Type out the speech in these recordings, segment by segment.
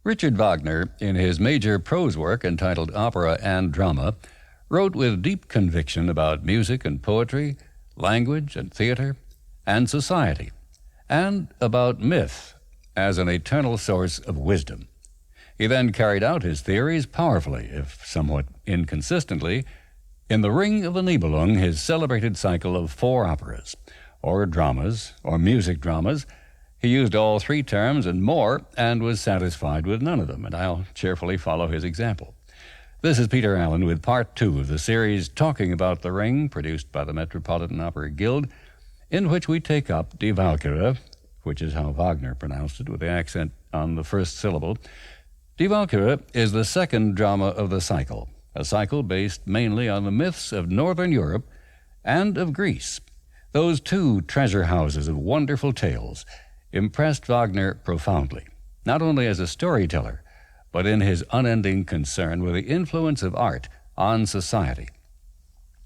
Richard Wagner, in his major prose work entitled Opera and Drama, wrote with deep conviction about music and poetry, language and theater, and society, and about myth as an eternal source of wisdom. He then carried out his theories powerfully, if somewhat inconsistently, in The Ring of the Nibelung, his celebrated cycle of 4 operas, or dramas, or music dramas. He used all 3 terms and more, and was satisfied with none of them, and I'll cheerfully follow his example. This is Peter Allen with Part 2 of the series Talking About the Ring, produced by the Metropolitan Opera Guild, in which we take up Die Walküre, which is how Wagner pronounced it with the accent on the first syllable. Die Walküre is the second drama of the cycle, a cycle based mainly on the myths of Northern Europe and of Greece. Those 2 treasure houses of wonderful tales impressed Wagner profoundly, not only as a storyteller, but in his unending concern with the influence of art on society.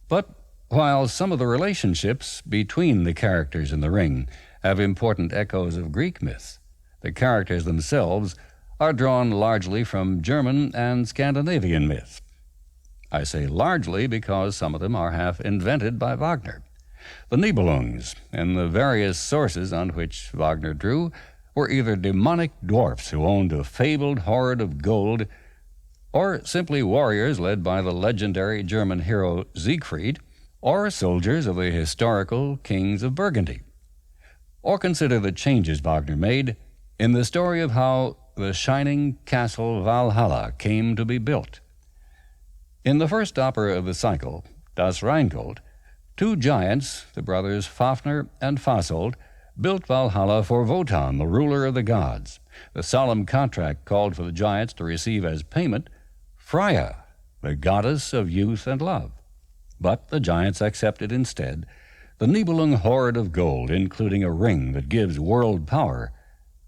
But while some of the relationships between the characters in The Ring have important echoes of Greek myth, the characters themselves are drawn largely from German and Scandinavian myth. I say largely because some of them are half invented by Wagner. The Nibelungs and the various sources on which Wagner drew were either demonic dwarfs who owned a fabled hoard of gold, or simply warriors led by the legendary German hero Siegfried, or soldiers of the historical kings of Burgundy. Or consider the changes Wagner made in the story of how the shining castle Valhalla came to be built. In the first opera of the cycle, Das Rheingold, 2 giants, the brothers Fafner and Fasold, built Valhalla for Wotan, the ruler of the gods. The solemn contract called for the giants to receive as payment Freya, the goddess of youth and love. But the giants accepted instead the Nibelung hoard of gold, including a ring that gives world power,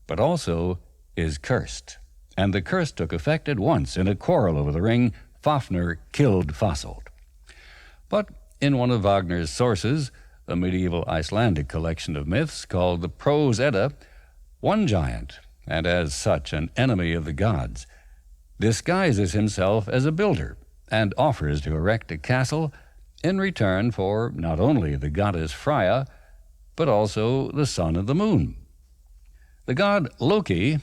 but also is cursed. And the curse took effect at once. In a quarrel over the ring, Fafner killed Fasold. But in one of Wagner's sources, a medieval Icelandic collection of myths called the Prose Edda, one giant, and as such an enemy of the gods, disguises himself as a builder and offers to erect a castle in return for not only the goddess Freya, but also the sun and the moon. The god Loki,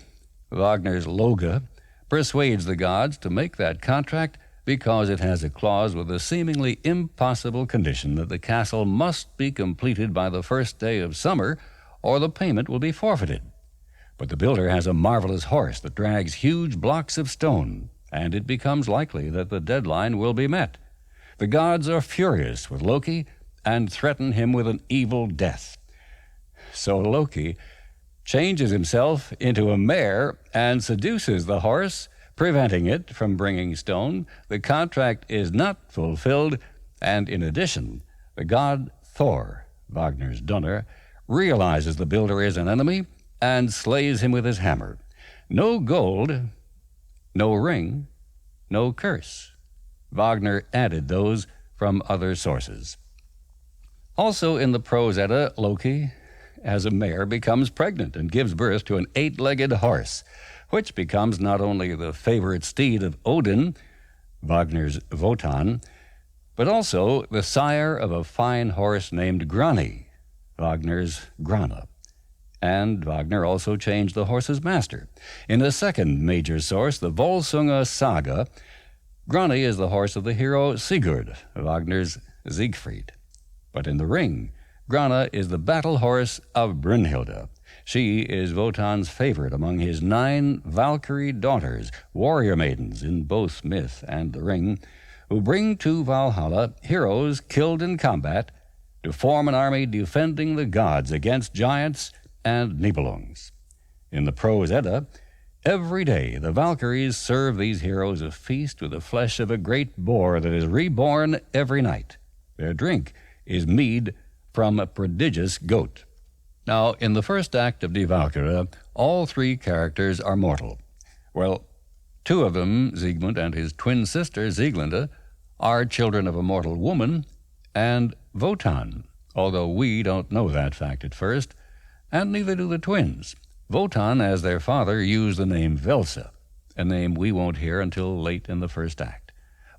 Wagner's Loge, persuades the gods to make that contract because it has a clause with a seemingly impossible condition that the castle must be completed by the first day of summer, or the payment will be forfeited. But the builder has a marvelous horse that drags huge blocks of stone, and it becomes likely that the deadline will be met. The gods are furious with Loki and threaten him with an evil death. So Loki changes himself into a mare and seduces the horse, preventing it from bringing stone. The contract is not fulfilled, and in addition, the god Thor, Wagner's Donner, realizes the builder is an enemy and slays him with his hammer. No gold, no ring, no curse. Wagner added those from other sources. Also in the Prose Edda, Loki, as a mare, becomes pregnant and gives birth to an 8-legged horse, which becomes not only the favorite steed of Odin, Wagner's Wotan, but also the sire of a fine horse named Grani, Wagner's Grana. And Wagner also changed the horse's master. In the second major source, the Volsunga Saga, Grani is the horse of the hero Sigurd, Wagner's Siegfried. But in The Ring, Grana is the battle horse of Brünnhilde. She is Wotan's favorite among his 9 Valkyrie daughters, warrior maidens in both myth and The Ring, who bring to Valhalla heroes killed in combat to form an army defending the gods against giants and Nibelungs. In the Prose Edda, every day the Valkyries serve these heroes a feast with the flesh of a great boar that is reborn every night. Their drink is mead from a prodigious goat. Now, in the first act of Die Walküre, all 3 characters are mortal. Well, 2 of them, Siegmund and his twin sister, Sieglinde, are children of a mortal woman, and Wotan, although we don't know that fact at first, and neither do the twins. Wotan, as their father, used the name Welse. a name we won't hear until late in the first act.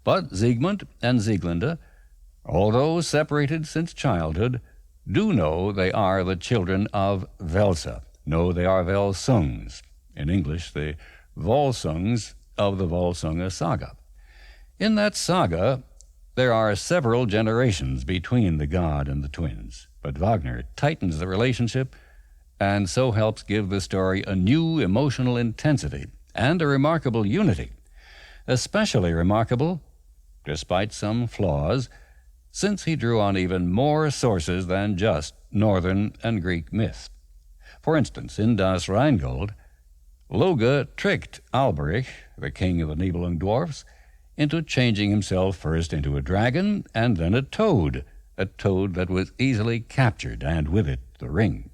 But Siegmund and Sieglinde, although separated since childhood, do know they are the children of Wälse. No, they are Volsungs. In English, the Volsungs of the Volsunga saga. In that saga, there are several generations between the god and the twins, but Wagner tightens the relationship and so helps give the story a new emotional intensity and a remarkable unity. Especially remarkable, despite some flaws, since he drew on even more sources than just Northern and Greek myth. For instance, in Das Rheingold, Loge tricked Alberich, the king of the Nibelung dwarfs, into changing himself first into a dragon and then a toad that was easily captured, and with it the ring.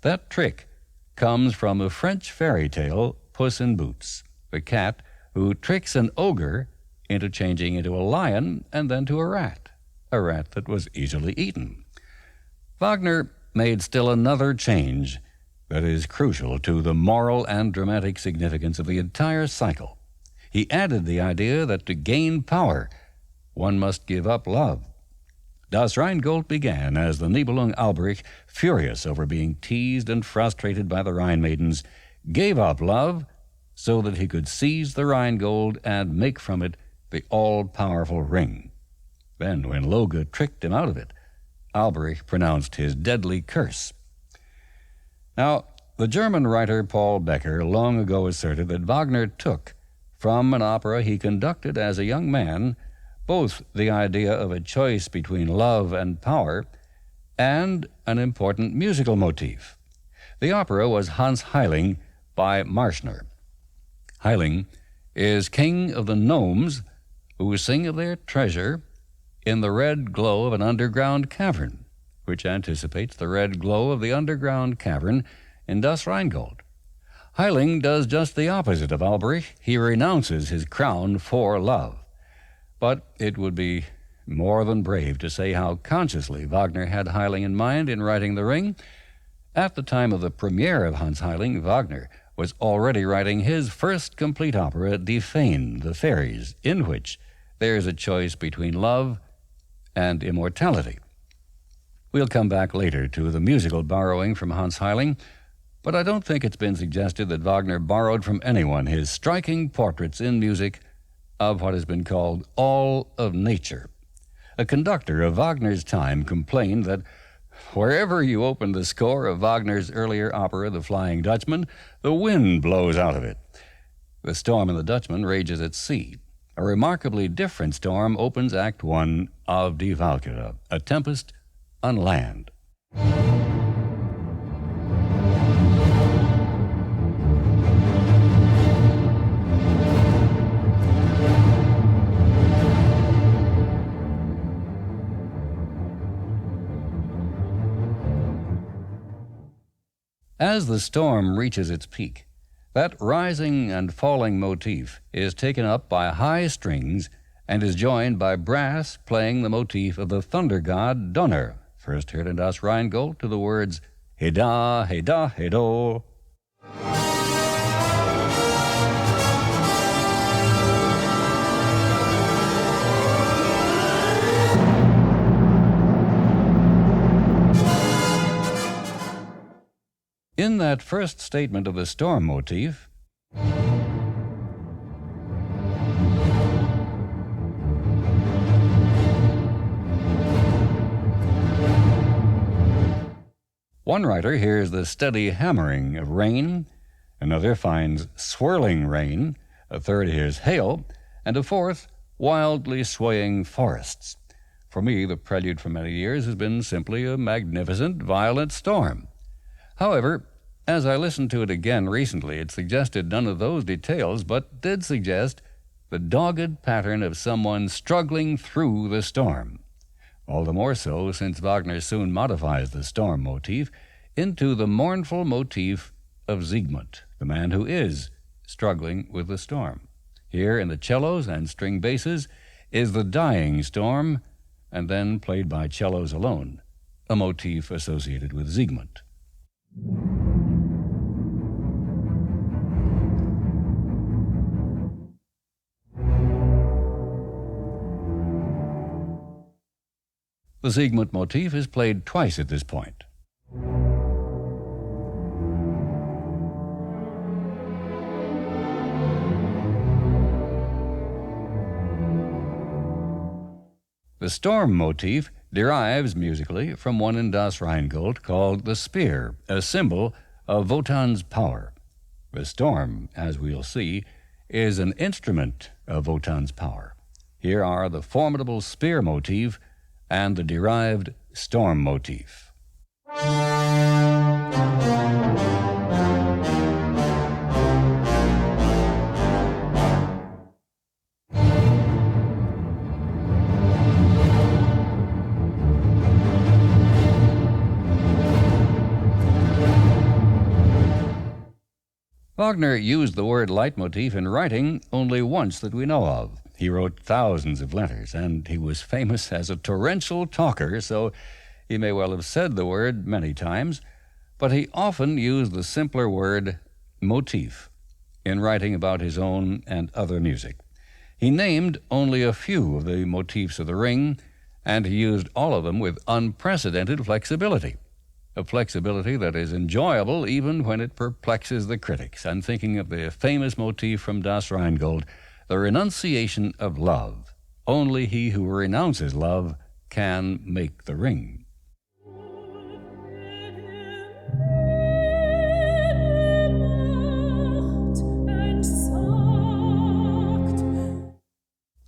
That trick comes from the French fairy tale Puss in Boots, the cat who tricks an ogre into changing into a lion and then to a rat that was easily eaten. Wagner made still another change that is crucial to the moral and dramatic significance of the entire cycle. He added the idea that to gain power, one must give up love. Das Rheingold began as the Nibelung Alberich, furious over being teased and frustrated by the Rhine maidens, gave up love so that he could seize the Rheingold and make from it the all-powerful ring. Then, when Loge tricked him out of it, Alberich pronounced his deadly curse. Now, the German writer Paul Becker long ago asserted that Wagner took from an opera he conducted as a young man both the idea of a choice between love and power and an important musical motif. The opera was Hans Heiling by Marschner. Heiling is king of the gnomes who sing of their treasure in the red glow of an underground cavern, which anticipates the red glow of the underground cavern in Das Rheingold. Heiling does just the opposite of Alberich. He renounces his crown for love. But it would be more than brave to say how consciously Wagner had Heiling in mind in writing The Ring. At the time of the premiere of Hans Heiling, Wagner was already writing his first complete opera, Die Feen, The Fairies, in which there is a choice between love and immortality. We'll come back later to the musical borrowing from Hans Heiling, but I don't think it's been suggested that Wagner borrowed from anyone his striking portraits in music of what has been called all of nature. A conductor of Wagner's time complained that wherever you open the score of Wagner's earlier opera, The Flying Dutchman, the wind blows out of it. The storm in The Dutchman rages at sea. A remarkably different storm opens Act One of Die Walküre, a tempest on land. As the storm reaches its peak, that rising and falling motif is taken up by high strings and is joined by brass playing the motif of the thunder god Donner, first heard in Das Rheingold to the words Heda, Heda, Hedo. In that first statement of the storm motif, one writer hears the steady hammering of rain, another finds swirling rain, a third hears hail, and a fourth, wildly swaying forests. For me, the prelude for many years has been simply a magnificent, violent storm. However, as I listened to it again recently, it suggested none of those details, but did suggest the dogged pattern of someone struggling through the storm. All the more so since Wagner soon modifies the storm motif into the mournful motif of Siegmund, the man who is struggling with the storm. Here in the cellos and string basses is the dying storm, and then played by cellos alone, a motif associated with Siegmund. The Siegmund motif is played twice at this point. The storm motif derives musically from one in Das Rheingold called the spear, a symbol of Wotan's power. The storm, as we'll see, is an instrument of Wotan's power. Here are the formidable spear motif and the derived storm motif. Wagner used the word leitmotif in writing only once that we know of. He wrote thousands of letters, and he was famous as a torrential talker, so he may well have said the word many times, but he often used the simpler word motif in writing about his own and other music. He named only a few of the motifs of the Ring, and he used all of them with unprecedented flexibility. A flexibility that is enjoyable even when it perplexes the critics. I'm thinking of the famous motif from Das Rheingold, the renunciation of love. Only he who renounces love can make the ring.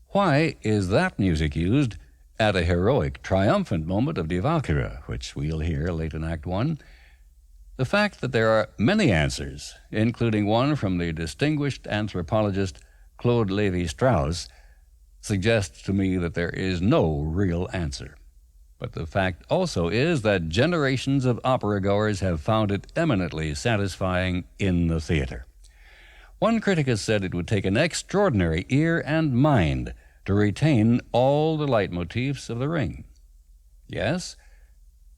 Why is that music used at a heroic, triumphant moment of Die Walküre, which we'll hear late in Act 1? The fact that there are many answers, including one from the distinguished anthropologist Claude Lévi-Strauss, suggests to me that there is no real answer. But the fact also is that generations of opera-goers have found it eminently satisfying in the theater. One critic has said it would take an extraordinary ear and mind to retain all the leitmotifs of the Ring. Yes,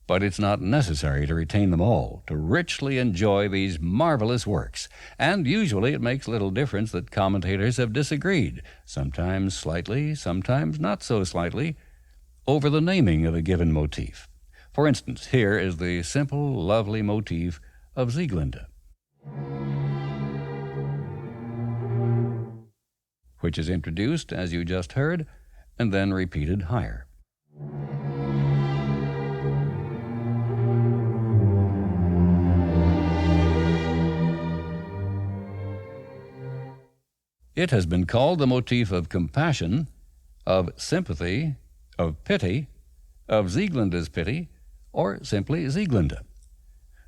but it's not necessary to retain them all to richly enjoy these marvelous works, and usually it makes little difference that commentators have disagreed, sometimes slightly, sometimes not so slightly, over the naming of a given motif. For instance, here is the simple, lovely motif of Sieglinde, which is introduced, as you just heard, and then repeated higher. It has been called the motif of compassion, of sympathy, of pity, of Sieglinde's pity, or simply Sieglinde.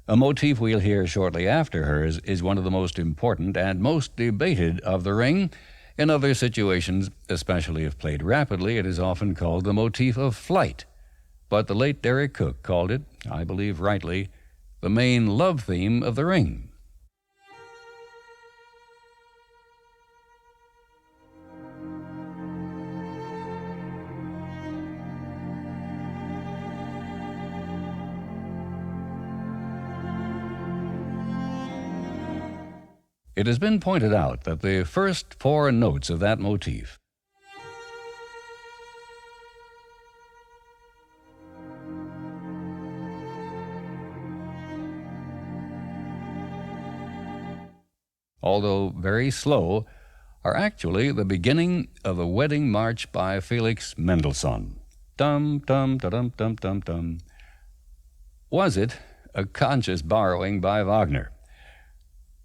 A motif we'll hear shortly after hers is one of the most important and most debated of the Ring. In other situations, especially if played rapidly, it is often called the motif of flight. But the late Derek Cook called it, I believe rightly, the main love theme of the Ring. It has been pointed out that the first four notes of that motif although very slow, are actually the beginning of a wedding march by Felix Mendelssohn. Dum, dum, da-dum, dum, dum, dum. Was it a conscious borrowing by Wagner?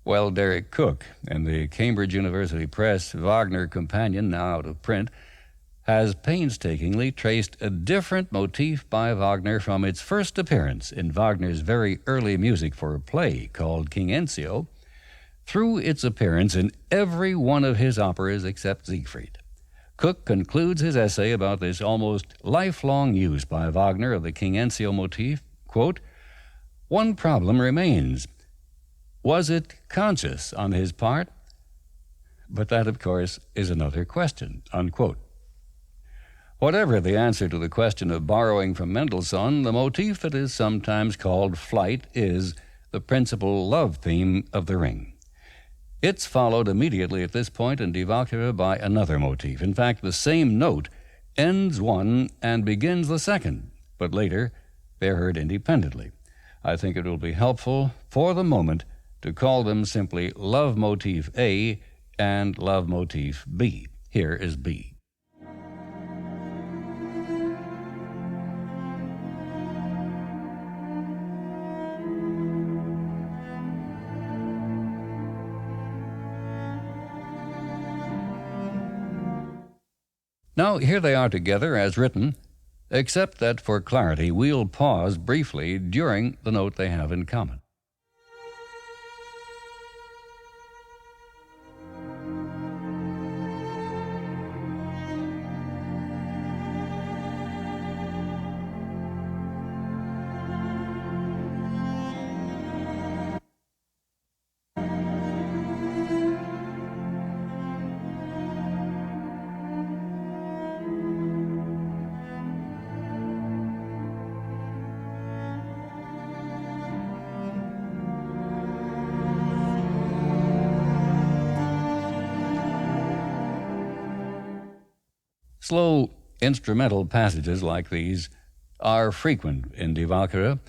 Well, Derek Cook, in the Cambridge University Press Wagner Companion, now out of print, has painstakingly traced a different motif by Wagner from its first appearance in Wagner's very early music for a play called King Enzio, through its appearance in every one of his operas except Siegfried. Cook concludes his essay about this almost lifelong use by Wagner of the King Enzio motif, quote, "One problem remains. Was it conscious on his part? But that, of course, is another question," unquote. Whatever the answer to the question of borrowing from Mendelssohn, the motif that is sometimes called flight is the principal love theme of the Ring. It's followed immediately at this point in Die Walküre by another motif. In fact, the same note ends one and begins the second, but later they're heard independently. I think it will be helpful for the moment to call them simply Love Motif A and Love Motif B. Here is B. Now, here they are together as written, except that for clarity we'll pause briefly during the note they have in common. Slow instrumental passages like these are frequent in Die Walküre,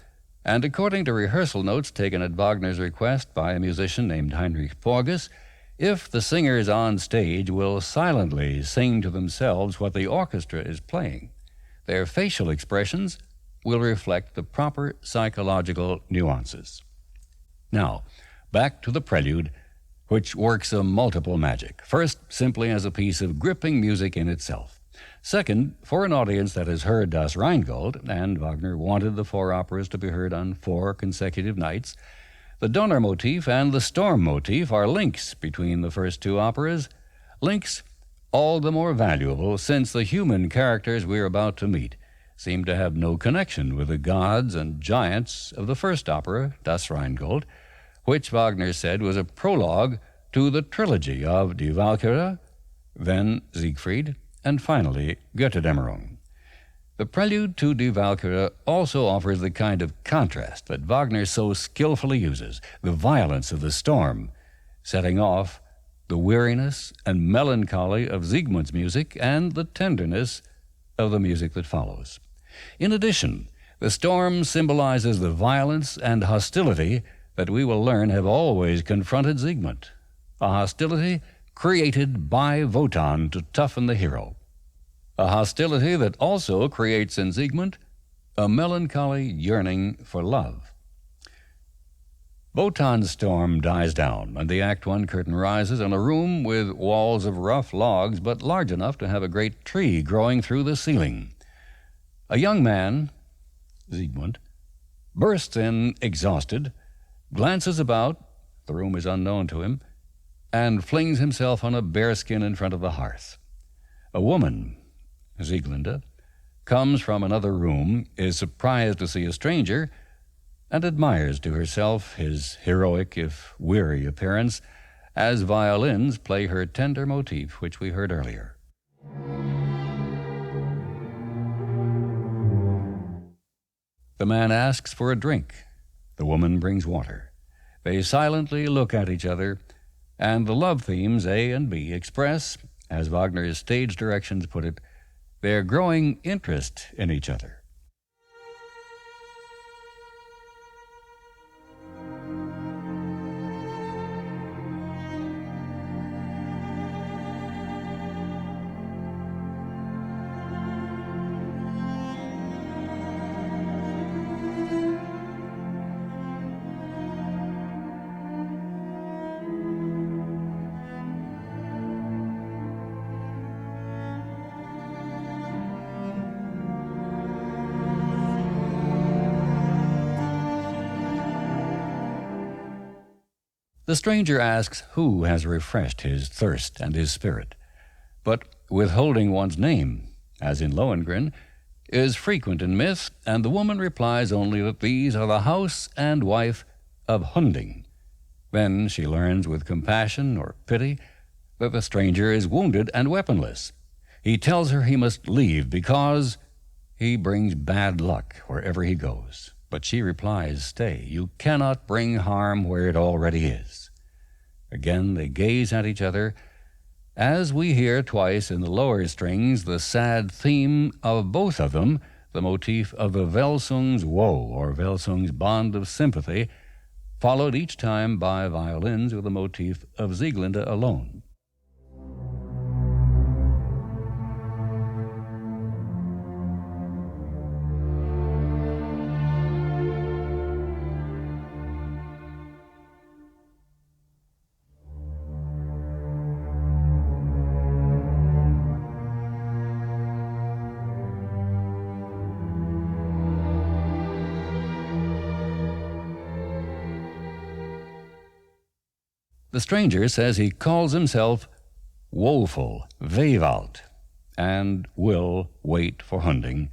and according to rehearsal notes taken at Wagner's request by a musician named Heinrich Porges, if the singers on stage will silently sing to themselves what the orchestra is playing, their facial expressions will reflect the proper psychological nuances. Now, back to the prelude, which works a multiple magic. First, simply as a piece of gripping music in itself. Second, for an audience that has heard Das Rheingold, and Wagner wanted the 4 operas to be heard on 4 consecutive nights, the Donner motif and the Storm motif are links between the first 2 operas, links all the more valuable since the human characters we're about to meet seem to have no connection with the gods and giants of the first opera, Das Rheingold, which Wagner said was a prologue to the trilogy of Die Walküre, then Siegfried, and finally Götterdämmerung. The prelude to Die Walküre also offers the kind of contrast that Wagner so skillfully uses, the violence of the storm, setting off the weariness and melancholy of Siegmund's music and the tenderness of the music that follows. In addition, the storm symbolizes the violence and hostility that we will learn have always confronted Siegmund, a hostility created by Wotan to toughen the hero, a hostility that also creates in Siegmund a melancholy yearning for love. Wotan's storm dies down, and the Act I curtain rises on a room with walls of rough logs, but large enough to have a great tree growing through the ceiling. A young man, Siegmund, bursts in exhausted, glances about, the room is unknown to him, and flings himself on a bearskin in front of the hearth. A woman, Sieglinde, comes from another room, is surprised to see a stranger, and admires to herself his heroic, if weary, appearance, as violins play her tender motif, which we heard earlier. The man asks for a drink. The woman brings water. They silently look at each other, and the love themes A and B express, as Wagner's stage directions put it, their growing interest in each other. The stranger asks who has refreshed his thirst and his spirit, but withholding one's name, as in Lohengrin, is frequent in myth, and the woman replies only that these are the house and wife of Hunding. Then she learns with compassion or pity that the stranger is wounded and weaponless. He tells her he must leave because he brings bad luck wherever he goes. But she replies, "Stay, you cannot bring harm where it already is." Again they gaze at each other, as we hear twice in the lower strings the sad theme of both of them, the motif of the Welsung's woe, or Welsung's bond of sympathy, followed each time by violins with the motif of Sieglinde alone. The stranger says he calls himself woeful Wewald, and will wait for Hunding,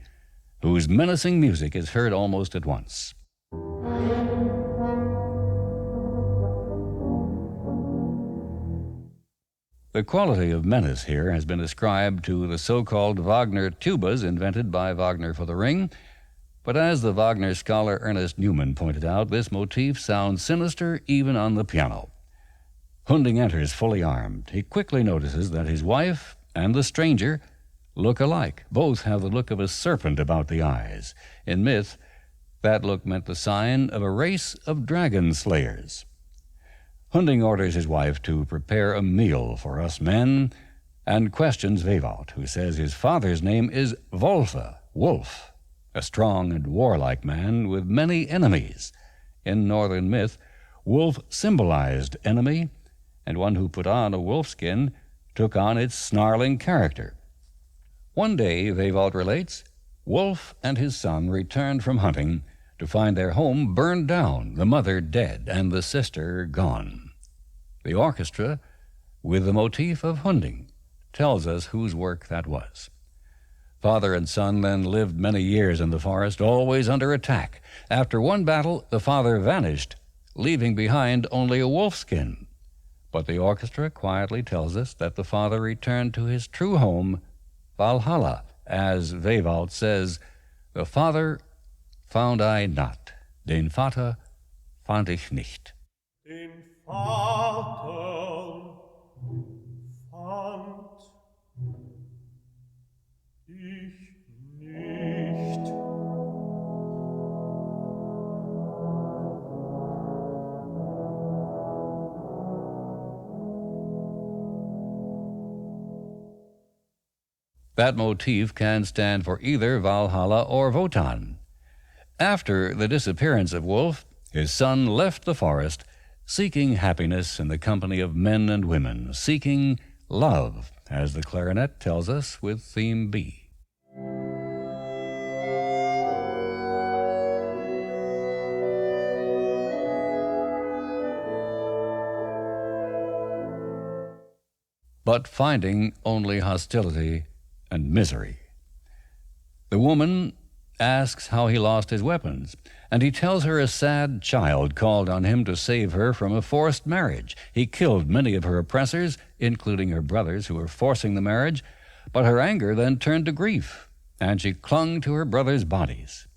whose menacing music is heard almost at once. The quality of menace here has been ascribed to the so-called Wagner tubas invented by Wagner for the Ring, but as the Wagner scholar Ernest Newman pointed out, this motif sounds sinister even on the piano. Hunding enters fully armed. He quickly notices that his wife and the stranger look alike. Both have the look of a serpent about the eyes. In myth, that look meant the sign of a race of dragon slayers. Hunding orders his wife to prepare a meal for us men and questions Wewald, who says his father's name is Wolfe, Wolf, a strong and warlike man with many enemies. In northern myth, wolf symbolized enemy, and one who put on a wolfskin took on its snarling character. One day, Wewald relates, Wolf and his son returned from hunting to find their home burned down, the mother dead, and the sister gone. The orchestra, with the motif of Hunding, tells us whose work that was. Father and son then lived many years in the forest, always under attack. After one battle, the father vanished, leaving behind only a wolfskin. But the orchestra quietly tells us that the father returned to his true home, Valhalla. As Wewald says, the Vater found I not, den Vater fand ich nicht. Den Vater fand ich nicht. That motif can stand for either Valhalla or Wotan. After the disappearance of Wolf, his son left the forest, seeking happiness in the company of men and women, seeking love, as the clarinet tells us with theme B. But finding only hostility and misery. The woman asks how he lost his weapons, and he tells her a sad child called on him to save her from a forced marriage. He killed many of her oppressors, including her brothers who were forcing the marriage, but her anger then turned to grief, and she clung to her brothers' bodies.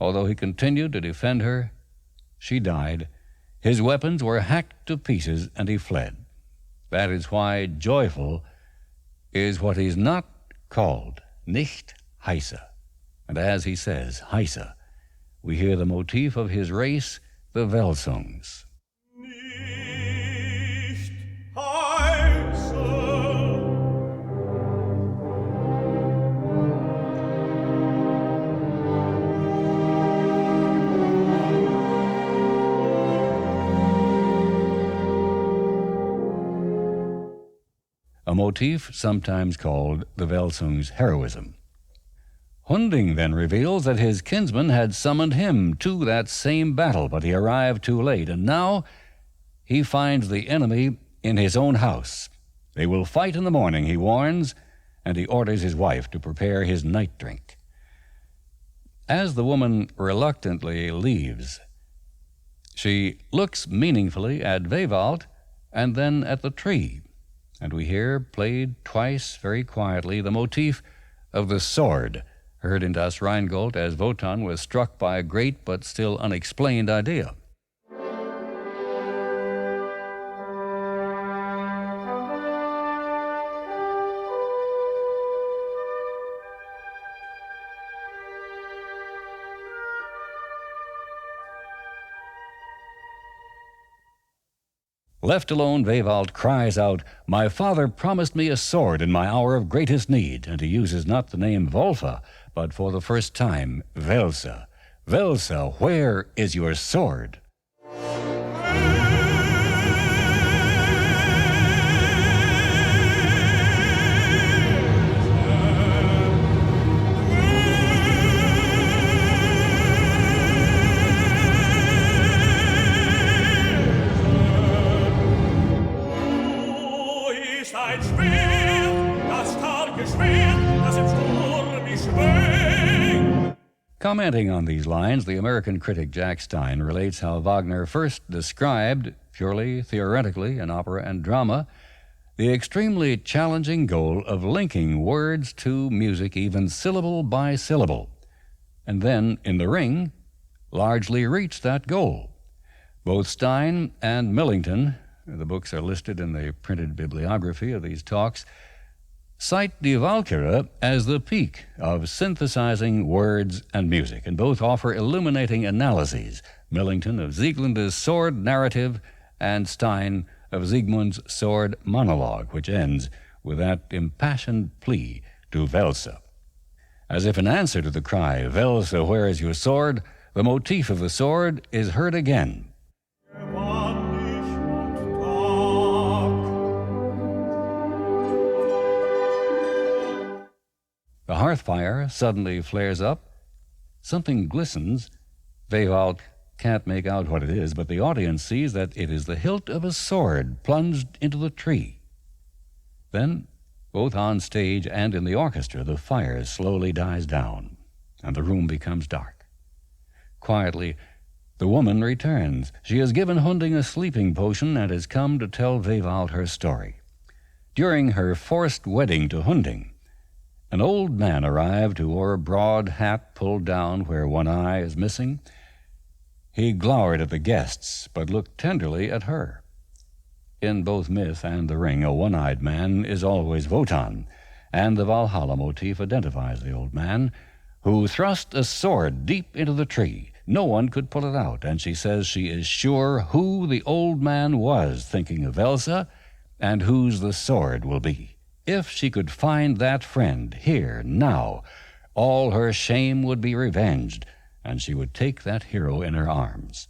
Although he continued to defend her, she died. His weapons were hacked to pieces, and he fled. That is why joyful is what he's not called, nicht heiße. And as he says, heiße, we hear the motif of his race, the Welsungs. Nicht heiße. A motif sometimes called the Welsungs' heroism. Hunding then reveals that his kinsman had summoned him to that same battle, but he arrived too late, and now he finds the enemy in his own house. They will fight in the morning, he warns, and he orders his wife to prepare his night drink. As the woman reluctantly leaves, she looks meaningfully at Wewald and then at the tree, and we hear, played twice very quietly, the motif of the sword, heard in Das Rheingold as Wotan was struck by a great but still unexplained idea. Left alone, Wewald cries out, "My father promised me a sword in my hour of greatest need," and he uses not the name Wolfa, but for the first time, Welse. Welse, where is your sword? Commenting on these lines, the American critic Jack Stein relates how Wagner first described, purely theoretically in opera and drama, the extremely challenging goal of linking words to music even syllable by syllable, and then, in the Ring, largely reached that goal. Both Stein and Millington, the books are listed in the printed bibliography of these talks, cite Die Walküre as the peak of synthesizing words and music, and both offer illuminating analyses, Millington of Sieglinde's sword narrative and Stein of Siegmund's sword monologue, which ends with that impassioned plea to Welse. As if in answer to the cry, "Welse, where is your sword?" the motif of the sword is heard again. The hearth fire suddenly flares up. Something glistens. Wewald can't make out what it is, but the audience sees that it is the hilt of a sword plunged into the tree. Then, both on stage and in the orchestra, the fire slowly dies down, and the room becomes dark. Quietly, the woman returns. She has given Hunding a sleeping potion and has come to tell Wewald her story. During her forced wedding to Hunding, an old man arrived who wore a broad hat pulled down where one eye is missing. He glowered at the guests, but looked tenderly at her. In both myth and the Ring, a one-eyed man is always Wotan, and the Valhalla motif identifies the old man, who thrust a sword deep into the tree. No one could pull it out, and she says she is sure who the old man was, thinking of Elsa, and whose the sword will be. If she could find that friend here, now, all her shame would be revenged, and she would take that hero in her arms.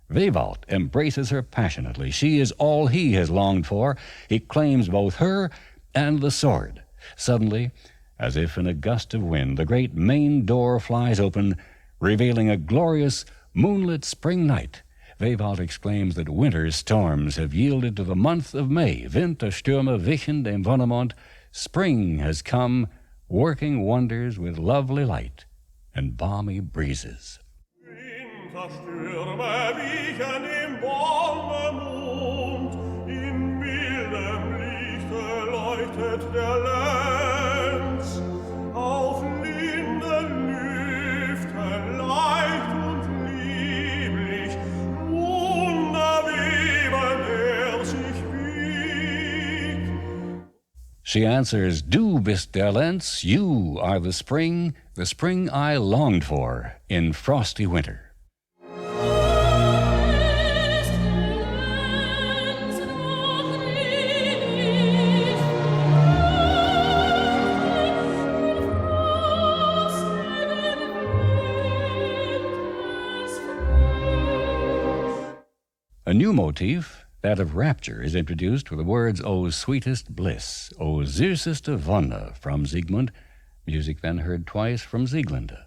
Wewald embraces her passionately. She is all he has longed for. He claims both her and the sword. Suddenly, as if in a gust of wind, the great main door flies open, revealing a glorious moonlit spring night. Wewald exclaims that winter's storms have yielded to the month of May. Winterstürme wichen dem Wonnemond. Spring has come, working wonders with lovely light and balmy breezes. Winterstürme wichen dem Wonnemond. In mildem Lichte leuchtet der Lenz. Auf linden Lüften leicht und lieblich She answers, "Du bist der Lenz, you are the spring I longed for in frosty winter." A new motif, that of rapture, is introduced with the words, "O sweetest bliss, O süßeste Wonne," from Siegmund, music then heard twice from Sieglinde.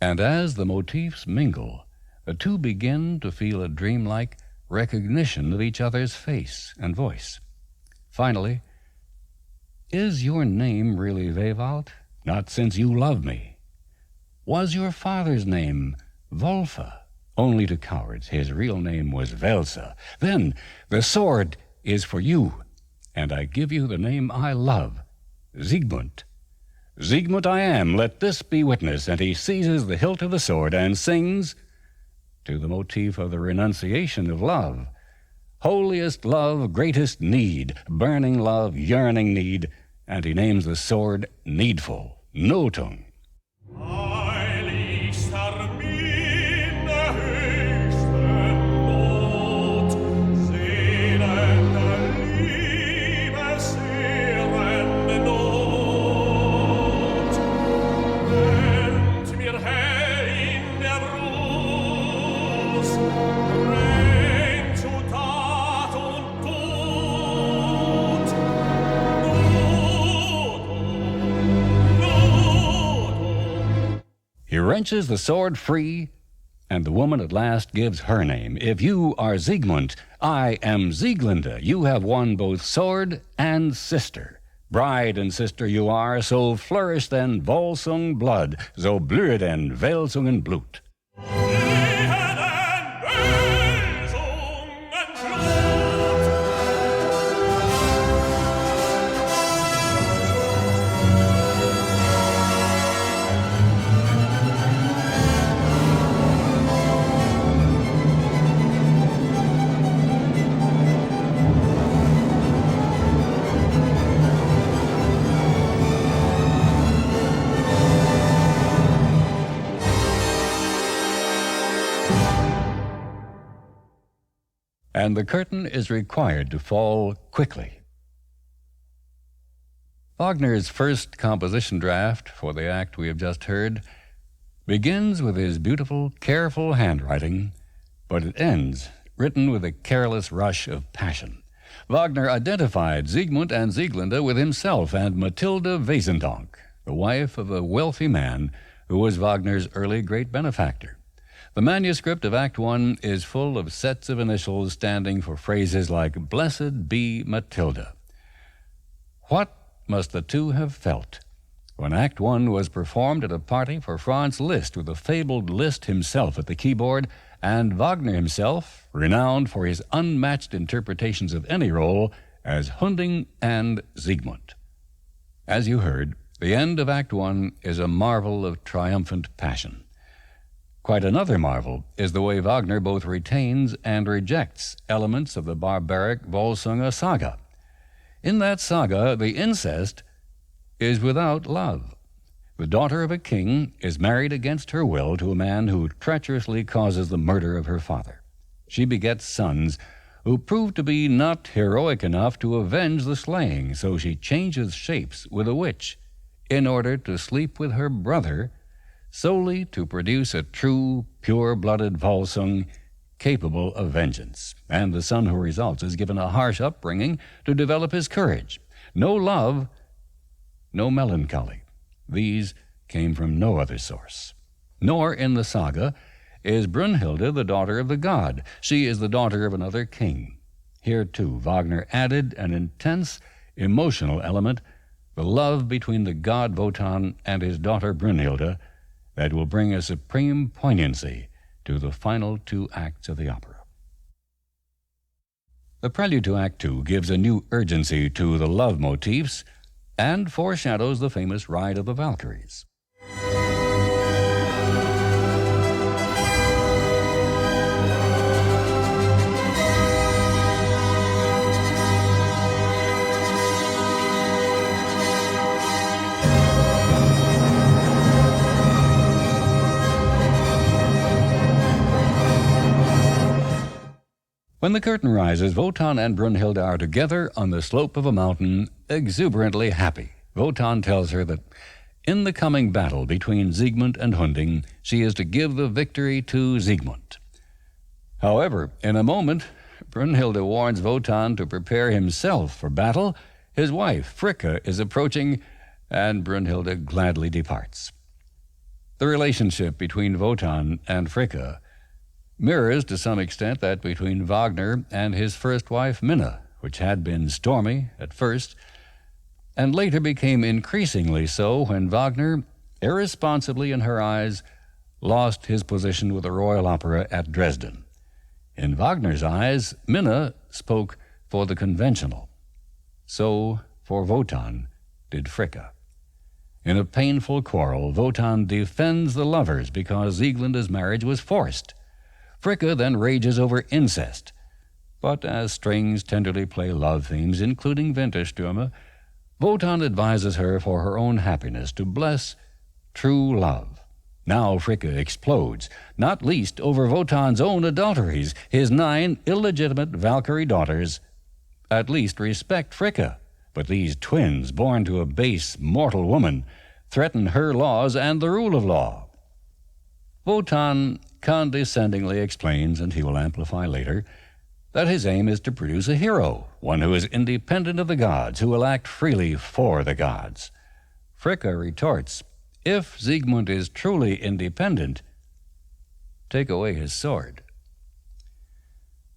And as the motifs mingle, the two begin to feel a dreamlike recognition of each other's face and voice. Finally, "Is your name really Wewald? Not since you love me. Was your father's name Wolfe? Only to cowards his real name was Welse. Then the sword is for you, and I give you the name I love, Siegmund." Siegmund I am, let this be witness, and he seizes the hilt of the sword and sings, to the motif of the renunciation of love, holiest love, greatest need, burning love, yearning need, and he names the sword needful, Notung. Heiligster Minne höchsten Not, seelende Liebe, sehrende Not, nennt mir hell in der Brust, bringt zu Tat und Tod, He wrenches the sword free, and the woman at last gives her name. If you are Siegmund, I am Sieglinde. You have won both sword and sister. Bride and sister you are, so flourish then Volsung blood, so blühe denn Welsungen Blut. And the curtain is required to fall quickly. Wagner's first composition draft for the act we have just heard begins with his beautiful, careful handwriting, but it ends written with a careless rush of passion. Wagner identified Siegmund and Sieglinde with himself and Matilda Wesendonck, the wife of a wealthy man who was Wagner's early great benefactor. The manuscript of Act I is full of sets of initials standing for phrases like, "Blessed be Matilda." What must the two have felt when Act I was performed at a party for Franz Liszt, with the fabled Liszt himself at the keyboard, and Wagner himself, renowned for his unmatched interpretations of any role, as Hunding and Siegmund? As you heard, the end of Act I is a marvel of triumphant passion. Quite another marvel is the way Wagner both retains and rejects elements of the barbaric Volsunga saga. In that saga, the incest is without love. The daughter of a king is married against her will to a man who treacherously causes the murder of her father. She begets sons who prove to be not heroic enough to avenge the slaying, so she changes shapes with a witch in order to sleep with her brother, solely to produce a true, pure-blooded Volsung capable of vengeance. And the son who results is given a harsh upbringing to develop his courage. No love, no melancholy. These came from no other source. Nor in the saga is Brünnhilde the daughter of the god. She is the daughter of another king. Here, too, Wagner added an intense emotional element, the love between the god Wotan and his daughter Brünnhilde, that will bring a supreme poignancy to the final two acts of the opera. The prelude to Act II gives a new urgency to the love motifs and foreshadows the famous Ride of the Valkyries. When the curtain rises, Wotan and Brünnhilde are together on the slope of a mountain, exuberantly happy. Wotan tells her that in the coming battle between Siegmund and Hunding, she is to give the victory to Siegmund. However, in a moment, Brünnhilde warns Wotan to prepare himself for battle. His wife, Fricka, is approaching, and Brünnhilde gladly departs. The relationship between Wotan and Fricka mirrors to some extent that between Wagner and his first wife, Minna, which had been stormy at first, and later became increasingly so when Wagner, irresponsibly in her eyes, lost his position with the Royal Opera at Dresden. In Wagner's eyes, Minna spoke for the conventional. So, for Wotan, did Fricka. In a painful quarrel, Wotan defends the lovers because Sieglinde's marriage was forced. Fricka then rages over incest. But as strings tenderly play love themes, including Winterstürme, Wotan advises her for her own happiness to bless true love. Now Fricka explodes, not least over Wotan's own adulteries. His 9 illegitimate Valkyrie daughters at least respect Fricka, but these twins, born to a base, mortal woman, threaten her laws and the rule of law. Wotan condescendingly explains, and he will amplify later, that his aim is to produce a hero, one who is independent of the gods, who will act freely for the gods. Fricka retorts, if Siegmund is truly independent, take away his sword.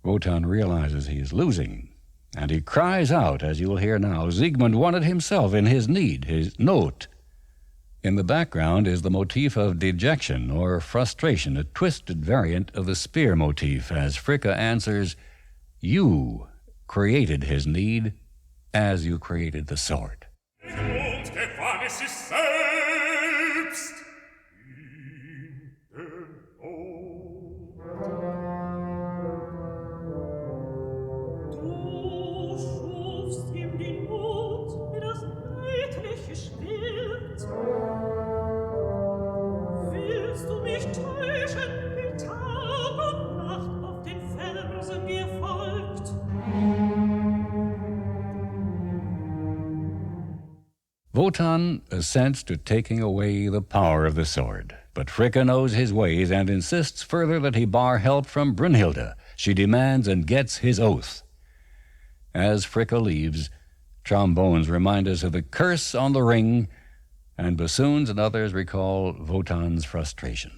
Wotan realizes he is losing, and he cries out, as you will hear now. Siegmund wanted himself in his need, his note. In the background is the motif of dejection or frustration, a twisted variant of the spear motif, as Fricka answers, you created his need as you created the sword. Und gewann es sich selbst in den Du schufst ihm die Not, wie das leidliche Schwert. Willst du mich täuschen, wie Tag und Nacht auf den Fersen dir folgt? Wotan assents to taking away the power of the sword, but Fricka knows his ways and insists further that he bar help from Brünnhilde. She demands and gets his oath. As Fricka leaves, trombones remind us of the curse on the ring, and bassoons and others recall Wotan's frustration.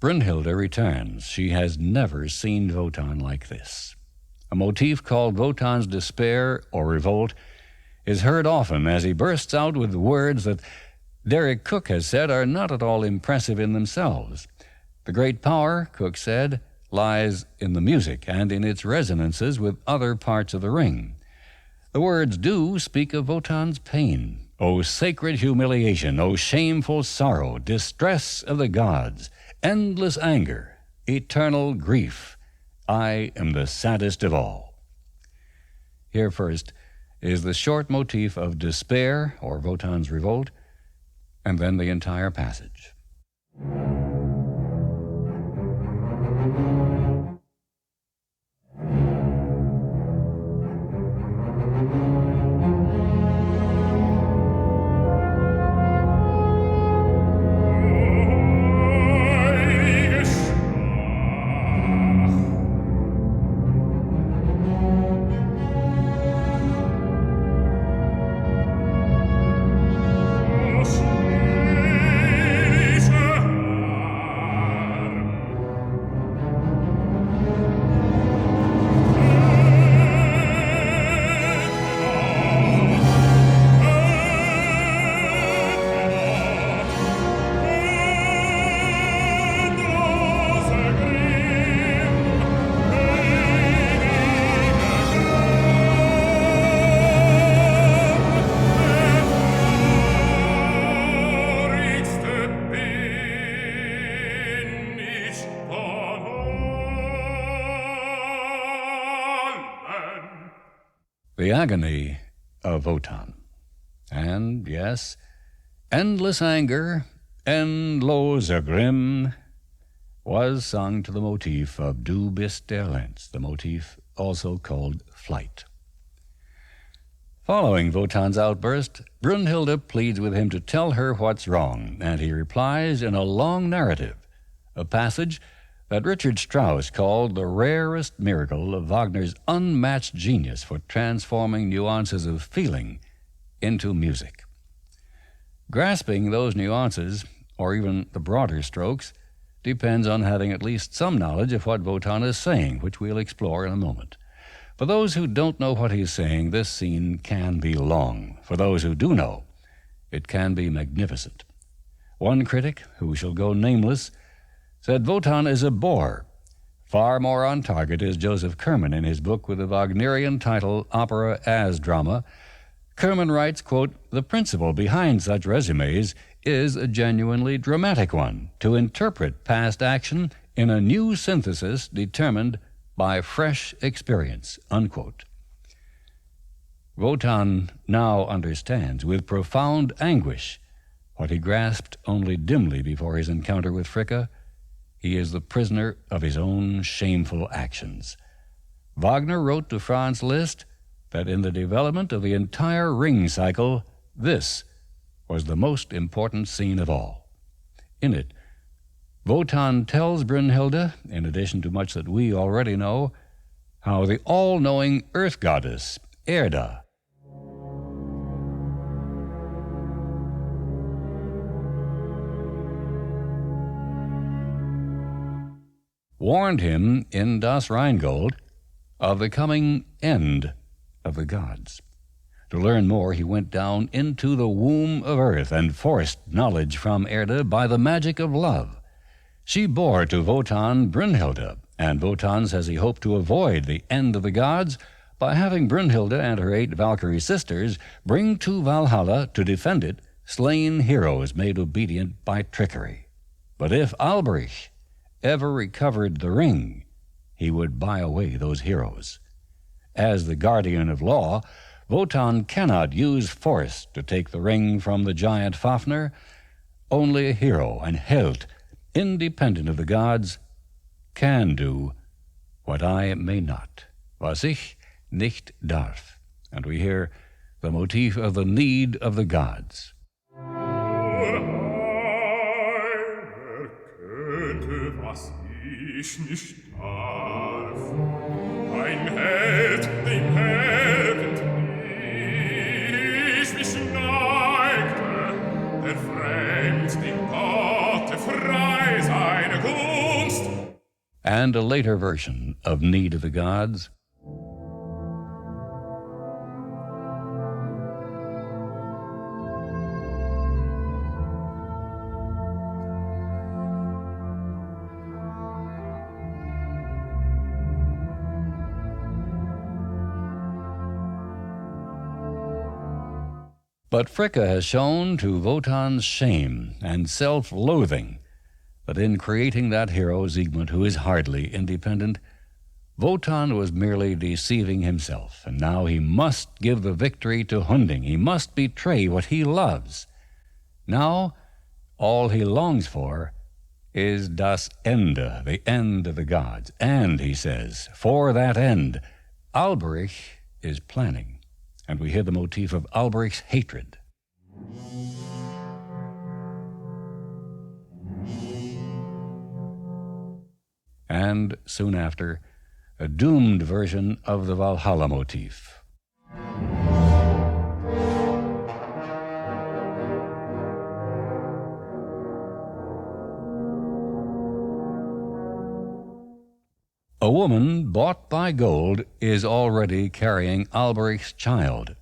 Brünnhilde returns. She has never seen Wotan like this. A motif called Wotan's despair or revolt is heard often as he bursts out with words that Derek Cook has said are not at all impressive in themselves. The great power, Cook said, lies in the music and in its resonances with other parts of the ring. The words do speak of Wotan's pain. O sacred humiliation, O shameful sorrow, distress of the gods, endless anger, eternal grief, I am the saddest of all. Here first is the short motif of despair, or Wotan's revolt, and then the entire passage. The agony of Wotan. And, yes, endless anger, endloser Grimm, was sung to the motif of Du bist der Lenz, the motif also called Flight. Following Wotan's outburst, Brünnhilde pleads with him to tell her what's wrong, and he replies in a long narrative, a passage that Richard Strauss called the rarest miracle of Wagner's unmatched genius for transforming nuances of feeling into music. Grasping those nuances, or even the broader strokes, depends on having at least some knowledge of what Wotan is saying, which we'll explore in a moment. For those who don't know what he's saying, this scene can be long. For those who do know, it can be magnificent. One critic, who shall go nameless, said Wotan is a bore. Far more on target is Joseph Kerman in his book with the Wagnerian title Opera as Drama. Kerman writes, quote, "The principle behind such resumes is a genuinely dramatic one, to interpret past action in a new synthesis determined by fresh experience," unquote. Wotan now understands with profound anguish what he grasped only dimly before his encounter with Fricka. He is the prisoner of his own shameful actions. Wagner wrote to Franz Liszt that in the development of the entire Ring cycle, this was the most important scene of all. In it, Wotan tells Brünnhilde, in addition to much that we already know, how the all-knowing earth goddess, Erda, warned him in Das Rheingold of the coming end of the gods. To learn more, he went down into the womb of earth and forced knowledge from Erda by the magic of love. She bore to Wotan Brünnhilde, and Wotan says he hoped to avoid the end of the gods by having Brünnhilde and her 8 Valkyrie sisters bring to Valhalla to defend it slain heroes made obedient by trickery. But if Alberich ever recovered the ring, he would buy away those heroes. As the guardian of law, Wotan cannot use force to take the ring from the giant Fafnir. Only a hero and Held, independent of the gods, can do what I may not, was ich nicht darf. And we hear the motif of the need of the gods. Was ich nicht darf, ein Held, dem Helden ich mich neigte, der fremd dem Gotte frei seine Gunst. And a later version of Need of the Gods. But Fricka has shown to Wotan's shame and self-loathing that in creating that hero, Siegmund, who is hardly independent, Wotan was merely deceiving himself, and now he must give the victory to Hunding. He must betray what he loves. Now, all he longs for is das Ende, the end of the gods. And, he says, for that end, Alberich is planning. And we hear the motif of Alberich's hatred. And soon after, a doomed version of the Valhalla motif. A woman bought by gold is already carrying Alberich's child.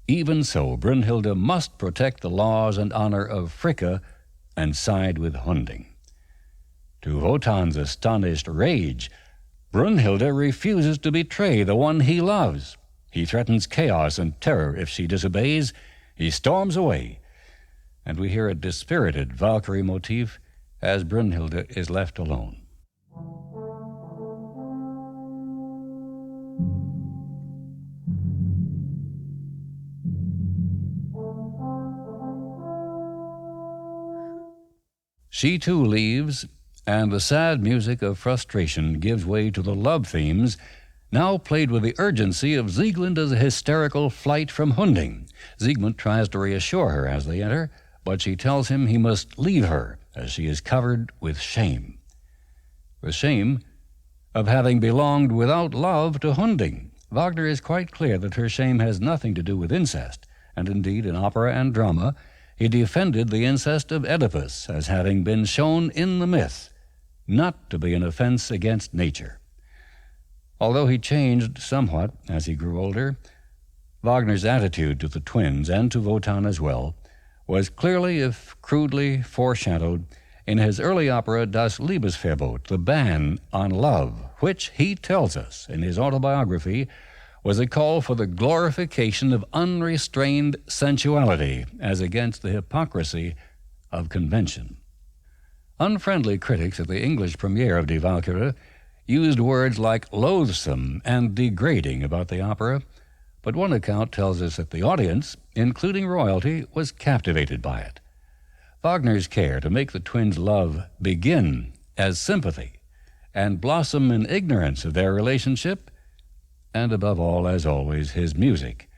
Even so, Brünnhilde must protect the laws and honor of Fricka and side with Hunding. To Wotan's astonished rage, Brünnhilde refuses to betray the one he loves. He threatens chaos and terror if she disobeys. He storms away, and we hear a dispirited Valkyrie motif as Brünnhilde is left alone. She too leaves, and the sad music of frustration gives way to the love themes, now played with the urgency of Sieglinde's hysterical flight from Hunding. Siegmund tries to reassure her as they enter, but she tells him he must leave her, as she is covered with shame. The shame of having belonged without love to Hunding. Wagner is quite clear that her shame has nothing to do with incest, and indeed in opera and drama, he defended the incest of Oedipus as having been shown in the myth not to be an offense against nature. Although he changed somewhat as he grew older, Wagner's attitude to the twins, and to Wotan as well, was clearly, if crudely, foreshadowed in his early opera Das Liebesverbot, the ban on love, which, he tells us in his autobiography, was a call for the glorification of unrestrained sensuality as against the hypocrisy of convention. Unfriendly critics at the English premiere of Die Walküre used words like loathsome and degrading about the opera, but one account tells us that the audience, including royalty, was captivated by it. Wagner's care to make the twins' love begin as sympathy and blossom in ignorance of their relationship, and above all, as always, his music,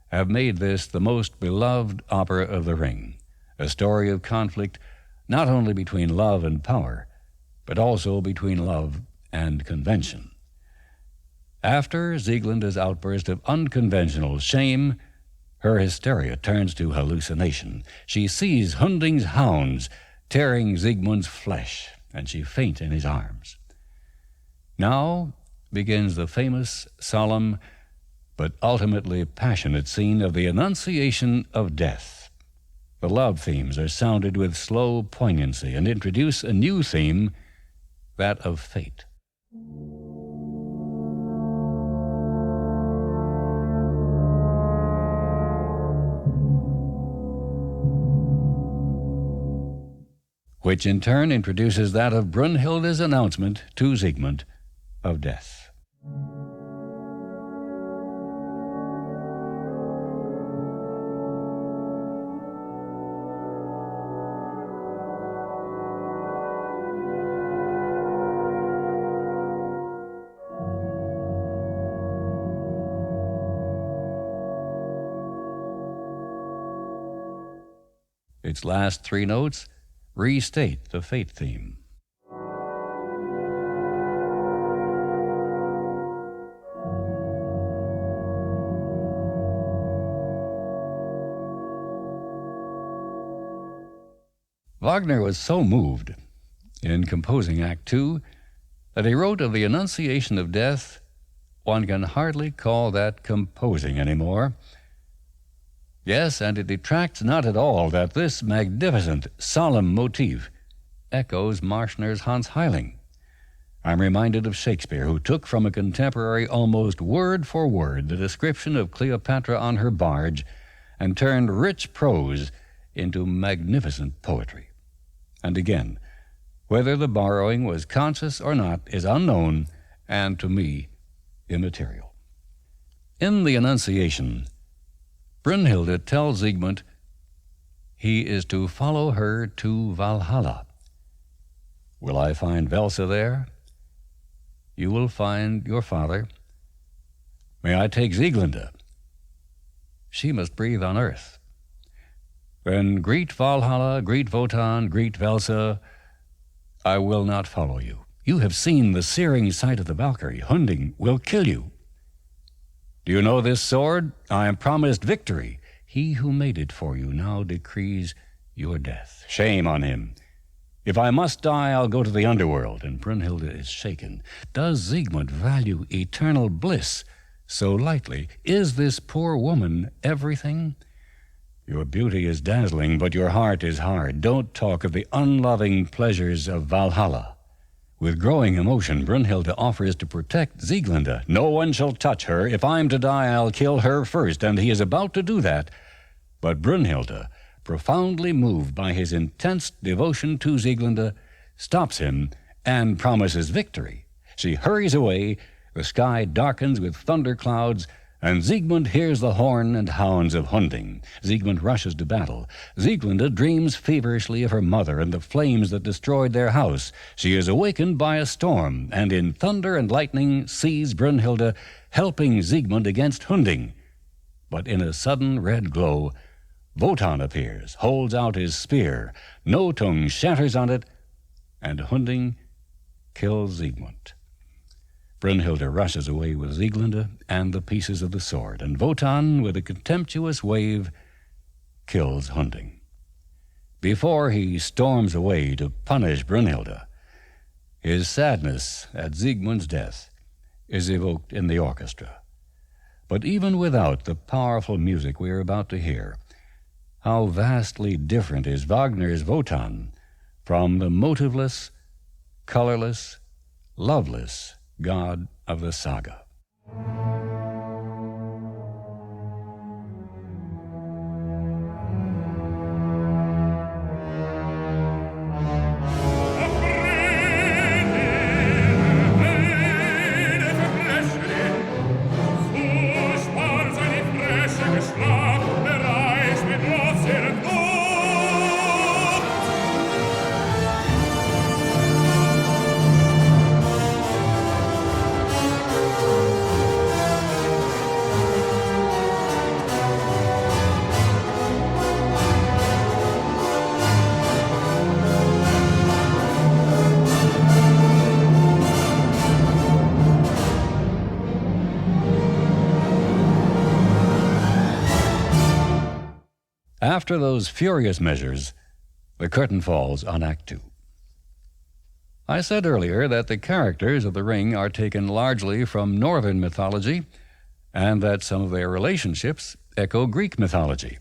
have made this the most beloved opera of the Ring, a story of conflict not only between love and power, but also between love and convention. After Sieglinde's outburst of unconventional shame, her hysteria turns to hallucination. She sees Hunding's hounds tearing Siegmund's flesh, and she faints in his arms. Now begins the famous, solemn, but ultimately passionate scene of the Annunciation of Death. The love themes are sounded with slow poignancy and introduce a new theme, that of fate. Which in turn introduces that of Brunhilde's announcement to Siegmund of death. Its last three notes restate the fate theme. Wagner was so moved in composing Act Two that he wrote of the Annunciation of Death, "One can hardly call that composing anymore." Yes, and it detracts not at all that this magnificent, solemn motif echoes Marschner's Hans Heiling. I'm reminded of Shakespeare, who took from a contemporary almost word for word the description of Cleopatra on her barge and turned rich prose into magnificent poetry. And again, whether the borrowing was conscious or not is unknown and, to me, immaterial. In the Annunciation, Brunhilde tells Siegmund he is to follow her to Valhalla. Will I find Welsa there? You will find your father. May I take Sieglinde? She must breathe on earth. Then greet Valhalla, greet Wotan, greet Welsa. I will not follow you. You have seen the searing sight of the Valkyrie. Hunding will kill you. Do you know this sword? I am promised victory. He who made it for you now decrees your death. Shame on him. If I must die, I'll go to the underworld. And Brunhilde is shaken. Does Siegmund value eternal bliss so lightly? Is this poor woman everything? Your beauty is dazzling, but your heart is hard. Don't talk of the unloving pleasures of Valhalla. With growing emotion, Brunhilde offers to protect Sieglinde. No one shall touch her. If I'm to die, I'll kill her first. And he is about to do that. But Brunhilde, profoundly moved by his intense devotion to Sieglinde, stops him and promises victory. She hurries away. The sky darkens with thunder clouds, and Siegmund hears the horn and hounds of Hunding. Siegmund rushes to battle. Sieglinde dreams feverishly of her mother and the flames that destroyed their house. She is awakened by a storm, and in thunder and lightning sees Brunhilde helping Siegmund against Hunding. But in a sudden red glow, Wotan appears, holds out his spear. Nothung shatters on it, and Hunding kills Siegmund. Brunhilde rushes away with Sieglinde and the pieces of the sword, and Wotan, with a contemptuous wave, kills Hunding. before he storms away to punish Brunhilde. His sadness at Siegmund's death is evoked in the orchestra. But even without the powerful music we are about to hear, how vastly different is Wagner's Wotan from the motiveless, colorless, loveless god of the saga. After those furious measures, the curtain falls on Act Two. I said earlier that the characters of The Ring are taken largely from Northern mythology and that some of their relationships echo Greek mythology.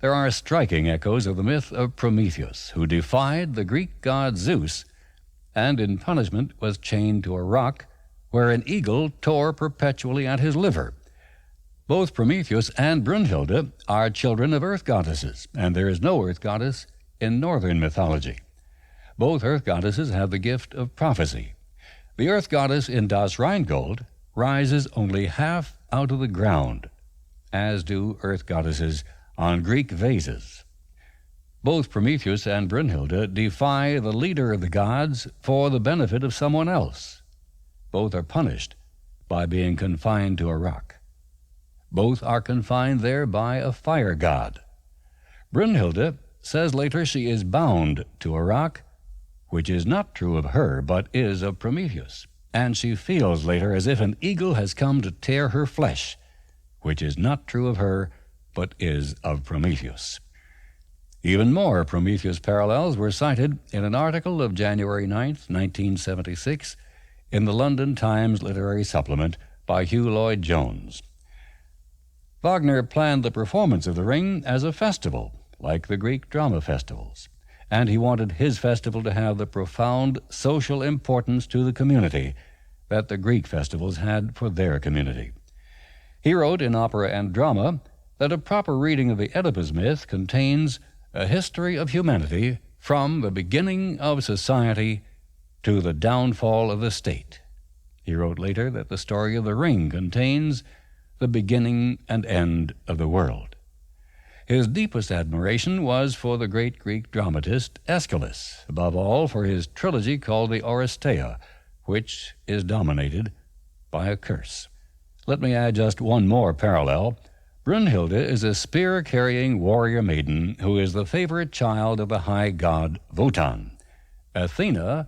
There are striking echoes of the myth of Prometheus, who defied the Greek god Zeus and in punishment was chained to a rock where an eagle tore perpetually at his liver. Both Prometheus and Brunhilde are children of earth goddesses, and there is no earth goddess in Northern mythology. Both earth goddesses have the gift of prophecy. The earth goddess in Das Rheingold rises only half out of the ground, as do earth goddesses on Greek vases. Both Prometheus and Brunhilde defy the leader of the gods for the benefit of someone else. Both are punished by being confined to a rock. Both are confined there by a fire god. Brunhilde says later she is bound to a rock, which is not true of her, but is of Prometheus. And she feels later as if an eagle has come to tear her flesh, which is not true of her, but is of Prometheus. Even more Prometheus parallels were cited in an article of January 9, 1976, in the London Times Literary Supplement by Hugh Lloyd-Jones. Wagner planned the performance of The Ring as a festival, like the Greek drama festivals, and he wanted his festival to have the profound social importance to the community that the Greek festivals had for their community. He wrote in Opera and Drama that a proper reading of the Oedipus myth contains a history of humanity from the beginning of society to the downfall of the state. He wrote later that the story of The Ring contains the beginning and end of the world. His deepest admiration was for the great Greek dramatist Aeschylus, above all for his trilogy called the Oresteia, which is dominated by a curse. Let me add just one more parallel. Brunhilde is a spear-carrying warrior maiden who is the favorite child of the high god Wotan. Athena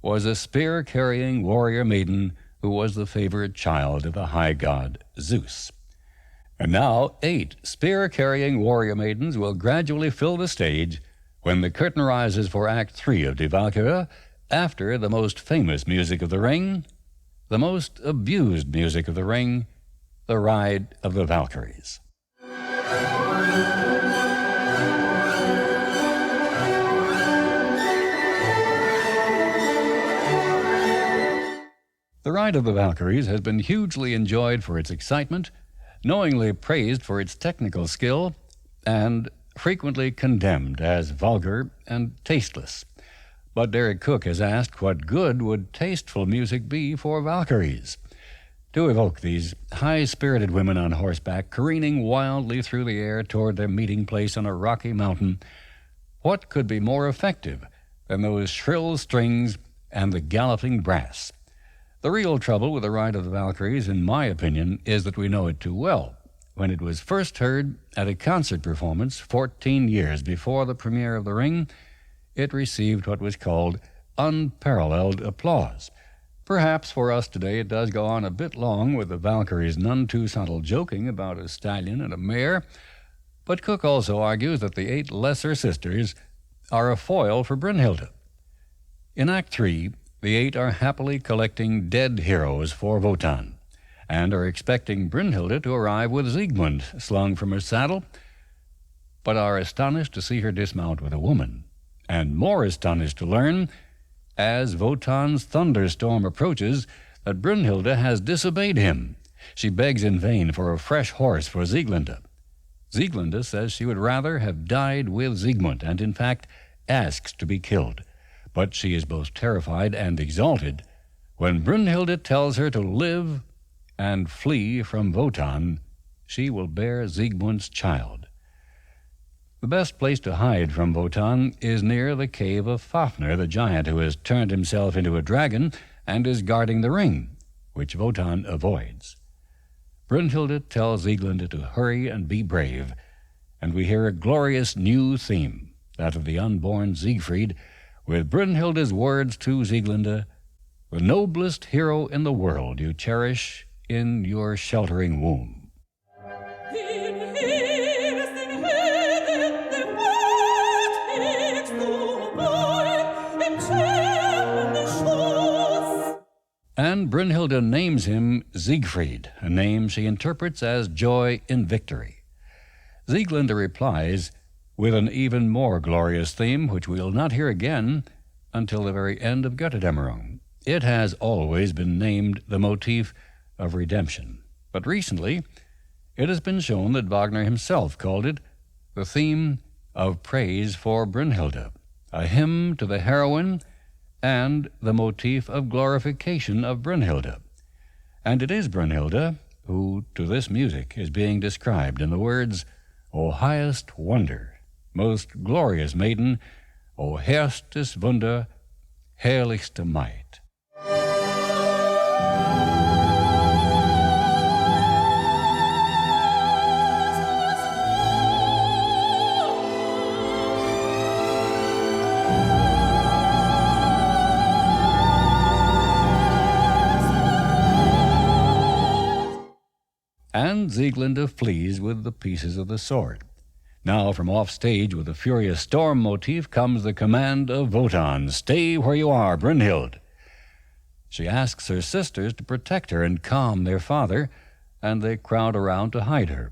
was a spear-carrying warrior maiden who was the favorite child of the high god Zeus. And now 8 spear-carrying warrior maidens will gradually fill the stage when the curtain rises for Act 3 of Die Walküre, after the most famous music of The Ring, the most abused music of The Ring, the Ride of the Valkyries. The Ride of the Valkyries has been hugely enjoyed for its excitement, knowingly praised for its technical skill, and frequently condemned as vulgar and tasteless. But Derek Cook has asked what good would tasteful music be for Valkyries? To evoke these high-spirited women on horseback careening wildly through the air toward their meeting place on a rocky mountain, what could be more effective than those shrill strings and the galloping brass? The real trouble with the Ride of the Valkyries, in my opinion, is that we know it too well. When it was first heard at a concert performance 14 years before the premiere of The Ring, it received what was called unparalleled applause. Perhaps for us today it does go on a bit long with the Valkyries' none too subtle joking about a stallion and a mare, but Cook also argues that the 8 lesser sisters are a foil for Brünnhilde. In Act 3, the 8 are happily collecting dead heroes for Wotan, and are expecting Brünnhilde to arrive with Siegmund slung from her saddle, but are astonished to see her dismount with a woman, and more astonished to learn, as Wotan's thunderstorm approaches, that Brünnhilde has disobeyed him. She begs in vain for a fresh horse for Sieglinde. Sieglinde says she would rather have died with Siegmund, and in fact asks to be killed. But she is both terrified and exalted when Brünnhilde tells her to live and flee from Wotan. She will bear Siegmund's child. The best place to hide from Wotan is near the cave of Fafnir, the giant who has turned himself into a dragon and is guarding the ring, which Wotan avoids. Brünnhilde tells Sieglinde to hurry and be brave, and we hear a glorious new theme, that of the unborn Siegfried, with Brünnhilde's words to Sieglinde, "The noblest hero in the world you cherish in your sheltering womb." And Brünnhilde names him Siegfried, a name she interprets as joy in victory. Sieglinde replies with an even more glorious theme, which we'll not hear again until the very end of Götterdämmerung. It has always been named the motif of redemption, but recently it has been shown that Wagner himself called it the theme of praise for Brünnhilde, a hymn to the heroine and the motif of glorification of Brünnhilde. And it is Brünnhilde who, to this music, is being described in the words, "O highest wonder, most glorious maiden, O herstes Wunder, herrlichste Maid." And Sieglinde flees with the pieces of the sword. Now from off stage with the furious storm motif comes the command of Wotan, "Stay where you are, Brünnhilde." She asks her sisters to protect her and calm their father, and they crowd around to hide her.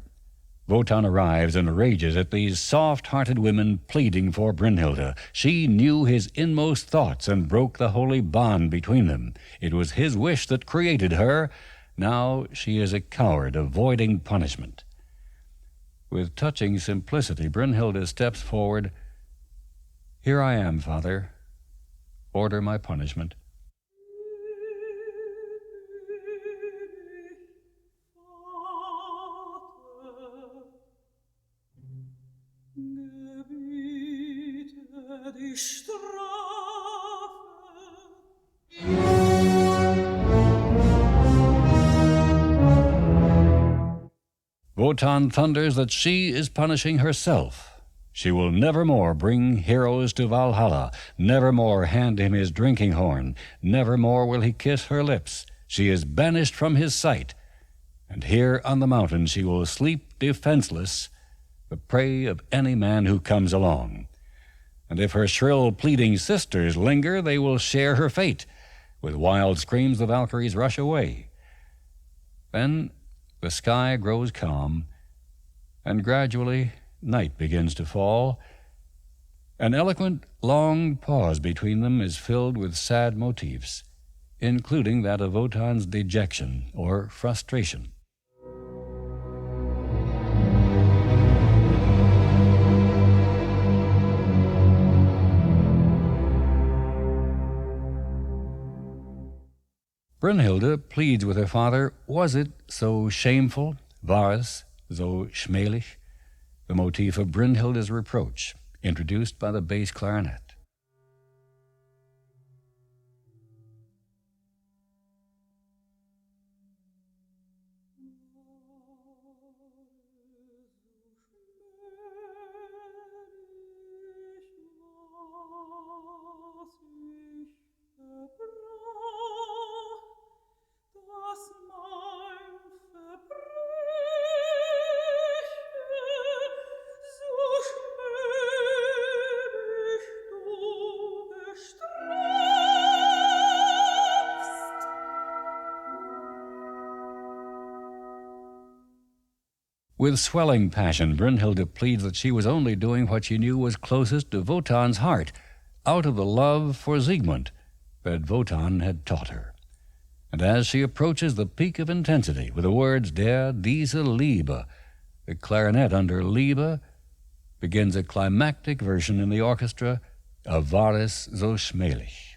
Wotan arrives and rages at these soft-hearted women pleading for Brünnhilde. She knew his inmost thoughts and broke the holy bond between them. It was his wish that created her. Now she is a coward, avoiding punishment. With touching simplicity, Brünnhilde steps forward. "Here I am, Father. Order my punishment." Wotan thunders that she is punishing herself. She will never more bring heroes to Valhalla, never more hand him his drinking horn, never more will he kiss her lips. She is banished from his sight, and here on the mountain she will sleep defenseless, the prey of any man who comes along. And if her shrill pleading sisters linger, they will share her fate. With wild screams the Valkyries rush away. Then the sky grows calm, and gradually night begins to fall. An eloquent, long pause between them is filled with sad motifs, including that of Wotan's dejection or frustration. Brünnhilde pleads with her father, "Was it so shameful? War es so schmählich?" The motif of Brünnhilde's reproach, introduced by the bass clarinet. With swelling passion, Brünnhilde pleads that she was only doing what she knew was closest to Wotan's heart, out of the love for Siegmund that Wotan had taught her. And as she approaches the peak of intensity with the words Der diese Liebe, the clarinet under Liebe begins a climactic version in the orchestra of War es so schmählich.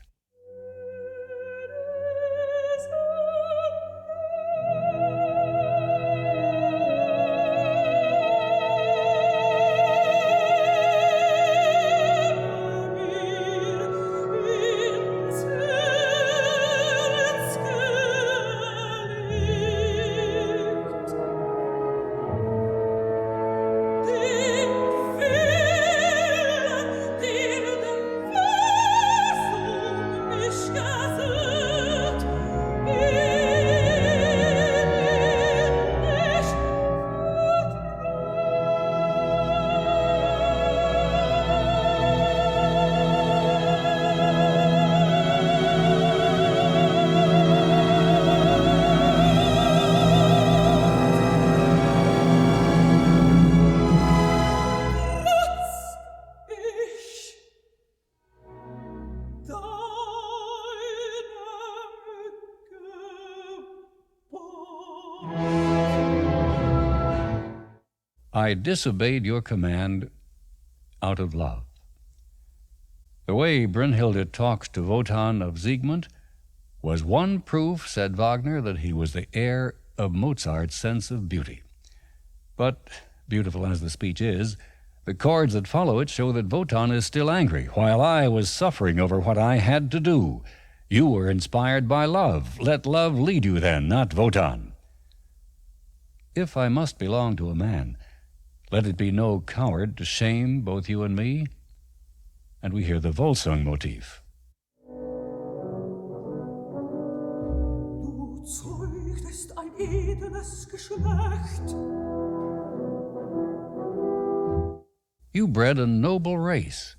I disobeyed your command out of love. The way Brünnhilde talks to Wotan of Siegmund was one proof, said Wagner, that he was the heir of Mozart's sense of beauty. But, beautiful as the speech is, the chords that follow it show that Wotan is still angry, while I was suffering over what I had to do. You were inspired by love. Let love lead you then, not Wotan. If I must belong to a man, let it be no coward to shame both you and me. And we hear the Volsung motif. Du zeugtest ein edles Geschlecht. You bred a noble race.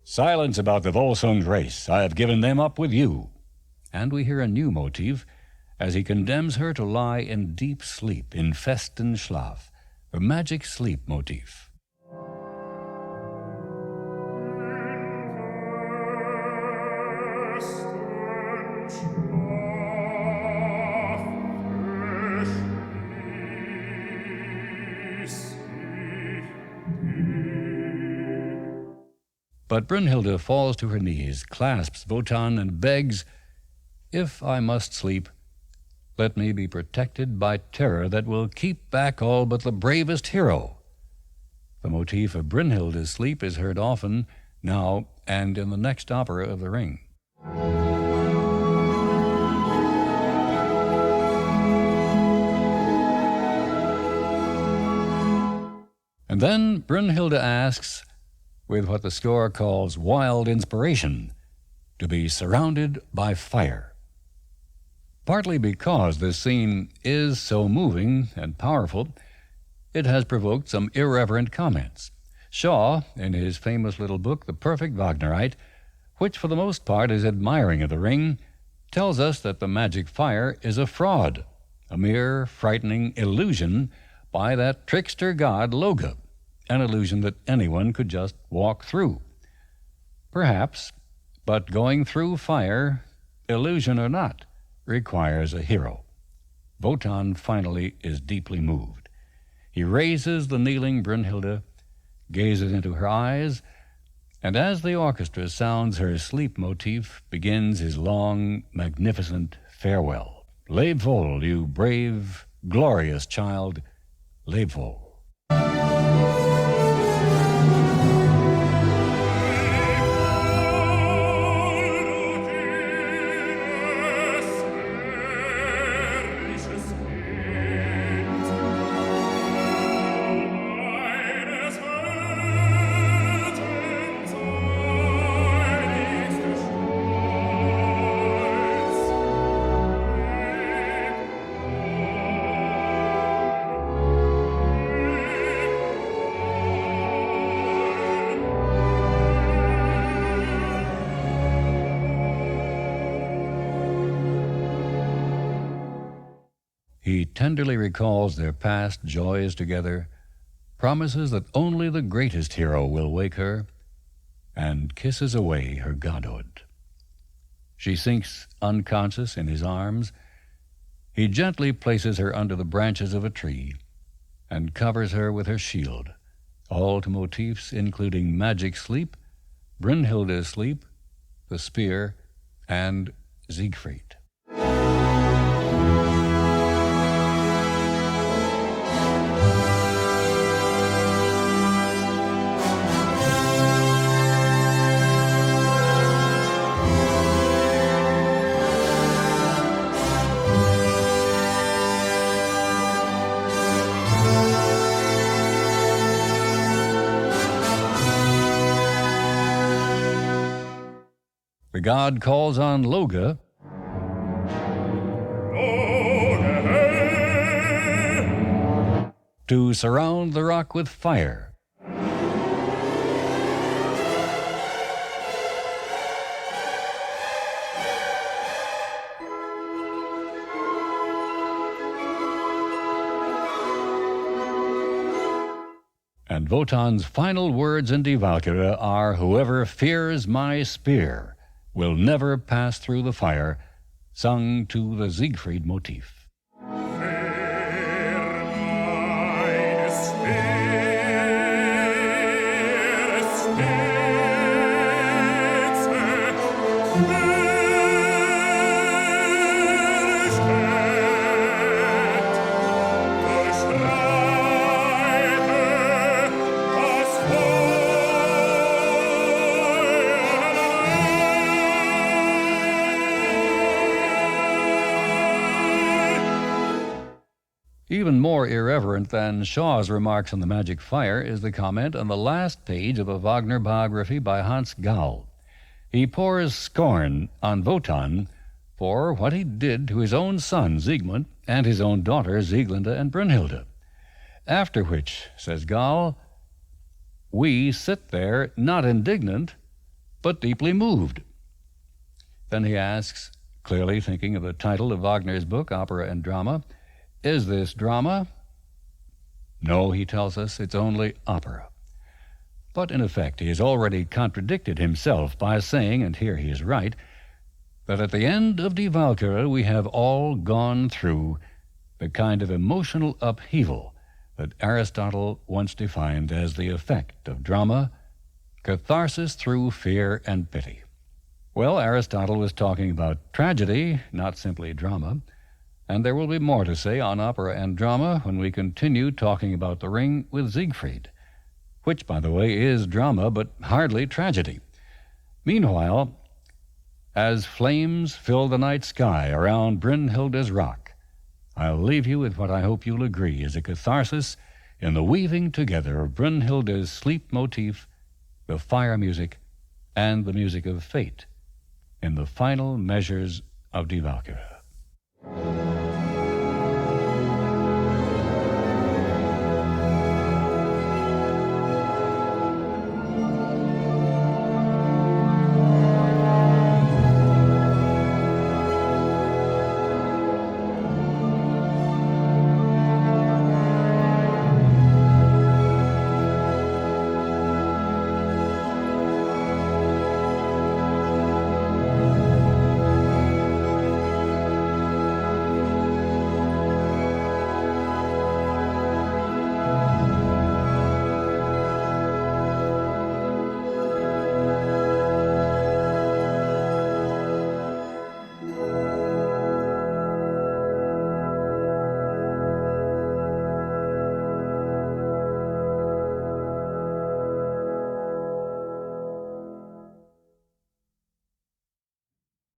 Silence about the Volsung's race. I have given them up with you. And we hear a new motif as he condemns her to lie in deep sleep, in festen Schlaf, a magic sleep motif. But Brünnhilde falls to her knees, clasps Wotan, and begs, "If I must sleep, let me be protected by terror that will keep back all but the bravest hero." The motif of Brünnhilde's sleep is heard often now and in the next opera of The Ring. And then Brünnhilde asks, with what the score calls wild inspiration, to be surrounded by fire. Partly because this scene is so moving and powerful, it has provoked some irreverent comments. Shaw, in his famous little book, The Perfect Wagnerite, which for the most part is admiring of The Ring, tells us that the magic fire is a fraud, a mere frightening illusion by that trickster god Loge, an illusion that anyone could just walk through. Perhaps, but going through fire, illusion or not, requires a hero. Wotan finally is deeply moved. He raises the kneeling Brünnhilde, gazes into her eyes, and as the orchestra sounds her sleep motif, begins his long, magnificent farewell. Leb wohl, you brave, glorious child, leb wohl. tenderly recalls their past joys together, promises that only the greatest hero will wake her, and kisses away her godhood. She sinks unconscious in his arms. He gently places her under the branches of a tree and covers her with her shield, all to motifs including magic sleep, Brünnhilde's sleep, the spear, and Siegfried. The god calls on Loge to surround the rock with fire. And Wotan's final words in Die Walküre are, "Whoever fears my spear will never pass through the fire," sung to the Siegfried motif. Even more irreverent than Shaw's remarks on the magic fire is the comment on the last page of a Wagner biography by Hans Gall. He pours scorn on Wotan for what he did to his own son Siegmund and his own daughters Sieglinde and Brünnhilde. After which, says Gall, we sit there not indignant, but deeply moved. Then he asks, clearly thinking of the title of Wagner's book, Opera and Drama, is this drama? No, he tells us, it's only opera. But in effect, he has already contradicted himself by saying, and here he is right, that at the end of Die Walküre we have all gone through the kind of emotional upheaval that Aristotle once defined as the effect of drama, catharsis through fear and pity. Well, Aristotle was talking about tragedy, not simply drama, and there will be more to say on opera and drama when we continue talking about The Ring with Siegfried, which, by the way, is drama but hardly tragedy. Meanwhile, as flames fill the night sky around Brünnhilde's rock, I'll leave you with what I hope you'll agree is a catharsis in the weaving together of Brünnhilde's sleep motif, the fire music, and the music of fate in the final measures of Die Walküre.